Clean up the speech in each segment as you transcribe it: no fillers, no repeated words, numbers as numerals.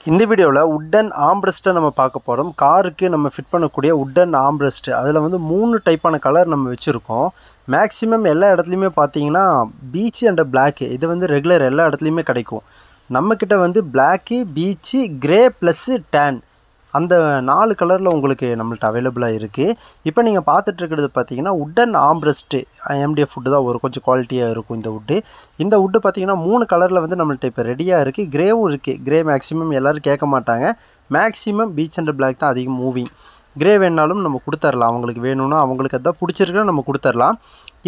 இந்த வீடியோவில் உட்டன் ஆம்ரெஸ்ட்டை நம்ம பார்க்க போகிறோம். காருக்கு நம்ம ஃபிட் பண்ணக்கூடிய உட்டன் ஆம்ரெஸ்ட். அதில் வந்து 3 டைப்பான கலர் நம்ம வச்சுருக்கோம். மேக்ஸிமம் எல்லா இடத்துலையுமே பார்த்தீங்கன்னா பீச் அண்ட் பிளாக் இது வந்து ரெகுலர் எல்லா இடத்துலையுமே கிடைக்கும். நம்மக்கிட்ட வந்து black, peach, grey plus tan அந்த 4 கலரில் உங்களுக்கு நம்மள்ட்ட அவைலபிளாக இருக்குது. இப்போ நீங்கள் பார்த்துட்ருக்கிறது பார்த்தீங்கன்னா உட்டன் ஆம்ரெஸ்ட்டு எம்டிஎஃப் வுட்டு தான் வரும். கொஞ்சம் குவாலிட்டியாக இருக்கும் இந்த வுட்டு. இந்த வுட்டு பார்த்தீங்கன்னா 3 கலரில் வந்து நம்மள்ட்ட இப்போ ரெடியாக இருக்குது. கிரேவும் இருக்குது. கிரே மேக்ஸிமம் எல்லோரும் கேட்க மாட்டாங்க. மேக்ஸிமம் பீச் அண்ட் பிளாக் தான் அதிகம் மூவிங். கிரே வேணாலும் நம்ம கொடுத்துர்லாம். அவங்களுக்கு வேணும்னா அவங்களுக்கு அதான் பிடிச்சிருக்குன்னா நம்ம கொடுத்துர்லாம்.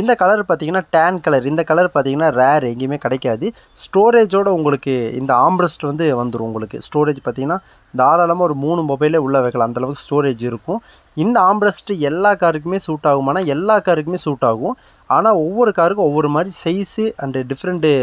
இந்த கலர் பார்த்திங்கன்னா டேன் கலர். இந்த கலர் பார்த்திங்கன்னா ரேர், எங்கேயுமே கிடைக்காது. ஸ்டோரேஜோடு உங்களுக்கு இந்த ஆம்ரெஸ்ட் வந்து வந்துடும். உங்களுக்கு ஸ்டோரேஜ் பார்த்திங்கன்னா தாராளமாக ஒரு 3 மொபைலே உள்ளே வைக்கலாம். அந்தளவுக்கு ஸ்டோரேஜ் இருக்கும். இந்த ஆம்ரெஸ்ட்டு எல்லா காருக்குமே சூட் ஆகுமானா எல்லா காருக்குமே சூட் ஆகும். ஆனால் ஒவ்வொரு காருக்கும் ஒவ்வொரு மாதிரி சைஸு அண்டு டிஃப்ரெண்ட்டு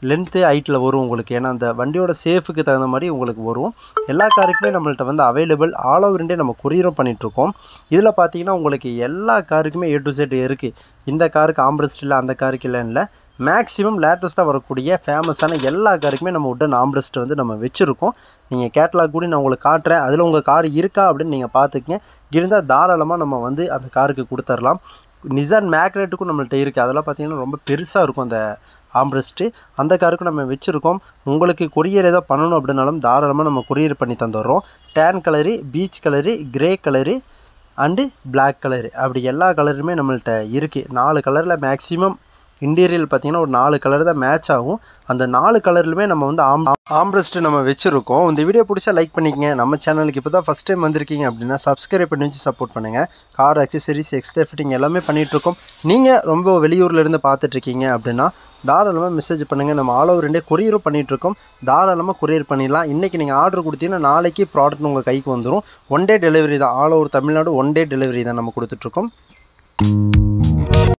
லென்த்து ஹைட்டில் வரும் உங்களுக்கு. ஏன்னா அந்த வண்டியோட சேஃபுக்கு தகுந்த மாதிரி உங்களுக்கு வரும். எல்லா காருக்குமே நம்மள்ட்ட வந்து அவைலபிள். ஆல் ஓவர் இண்டியா நம்ம கொரியரும் பண்ணிகிட்ருக்கோம். இதில் பார்த்தீங்கன்னா உங்களுக்கு எல்லா காருக்குமே A to Z இருக்குது. இந்த காருக்கு ஆம்ரெஸ்ட் இல்லை, அந்த காருக்கு இல்லைன்னு மேக்ஸிமம் லேட்டஸ்ட்டாக வரக்கூடிய ஃபேமஸான எல்லா காருக்குமே நம்ம உட்டன் ஆம்ரெஸ்ட் வந்து நம்ம வச்சுருக்கோம். நீங்கள் கேட்லாக் கூட நான் உங்களுக்கு காட்டுறேன். அதில் உங்கள் கார் இருக்கா அப்படின்னு நீங்கள் பார்த்துக்கங்க. இருந்தால் தாராளமாக நம்ம வந்து அந்த காருக்கு கொடுத்துர்லாம். நிசான் மேக்னெட்டுக்கும் நம்மள்ட்ட இருக்குது. அதெல்லாம் பார்த்திங்கன்னா ரொம்ப பெருசாக இருக்கும் அந்த ஆம்ரெஸ்ட்டு. அந்த காருக்கும் நம்ம வச்சுருக்கோம். உங்களுக்கு கொரியர் ஏதோ பண்ணணும் அப்படின்னாலும் தாராளமாக நம்ம கொரியர் பண்ணி தந்துடுறோம். Tan colour, peach colour, grey colour and black colour அப்படி எல்லா கலருமே நம்மள்ட்ட இருக்குது. 4 கலரில் மேக்ஸிமம் இன்டீரியல் பார்த்திங்கன்னா ஒரு 4 கலர் தான் மேட்ச் ஆகும். அந்த 4 கலர்லுமே நம்ம வந்து ஆம்ரெஸ்ட்டு நம்ம வச்சுருக்கோம். இந்த வீடியோ பிடிச்சா லைக் பண்ணிக்கங்க. நம்ம சேனலுக்கு இப்போ தான் ஃபஸ்ட் டைம் வந்திருக்கீங்க அப்படின்னா சப்ஸ்கிரைப் பண்ணி வச்சு சப்போர்ட் பண்ணுங்கள். கார் அக்சசரிஸ், எக்ஸ்ட்ரா ஃபிட்டிங் எல்லாமே பண்ணிகிட்ருக்கோம். நீங்கள் ரொம்ப வெளியூர்லேருந்து பார்த்துட்ருக்கீங்க அப்படின்னா தாராளமாக மெசேஜ் பண்ணுங்கள். நம்ம ஆல் ஓவர் இண்டியா கொரியரும் பண்ணிகிட்ருக்கோம். தாராளமாக கொரியர் பண்ணிடலாம். இன்றைக்கி நீங்கள் ஆர்டர் கொடுத்தீங்கன்னா நாளைக்கு ப்ராடக்ட் உங்கள் கைக்கு வந்துடும். 1 டே டெலிவரி தான். All over Tamil Nadu 1 day delivery தான் நம்ம கொடுத்துட்ருக்கோம்.